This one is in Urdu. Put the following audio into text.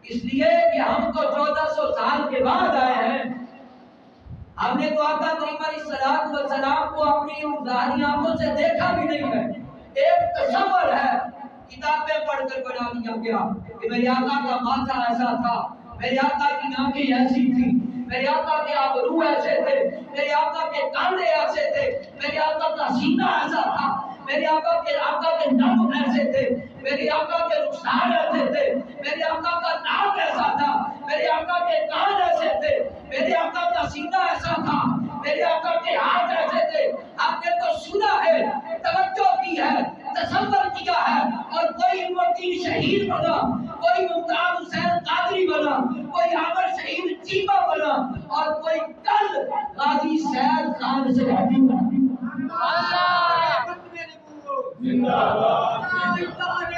اس لیے کہ ہم تو 1400 سال کے بعد آئے ہیں. ہم نے تو آقا کریم علیہ الصلوۃ والسلام کو اپنی ظاہری آنکھوں سے دیکھا بھی نہیں ہے. ایک تصور ہے، کتابیں پڑھ کر بنا لیا گیا کہ میرے آقا کا ماتھا ایسا تھا، میرے آقا کی آنکھیں ایسی تھی، میرے آقا کے ابرو ایسے تھے، میرے آقا کے کاندھے ایسے تھے، میرے آقا کا سینہ ایسا تھا، میرے آقا کے نم ایسے تھے، میرے آقا کے رخسار ایسے تھے، میرے آقا کا ناک ایسا تھا، میرے آقا کے کان ایسے تھے، میرے آقا کا سینہ ایسا تھا، میرے آقا کے ہاتھ ایسے تھے. آپ نے تو سنا ہے، توجہ کی ہے، تصور کیا ہے، اور کوئی الدین شہید بنا، کوئی ممتاز حسین قادری بنا، کوئی عامر شہید چیمہ بنا، اور کوئی کل غازی سید خان سرحدی بنا. اللہ زندہ باد.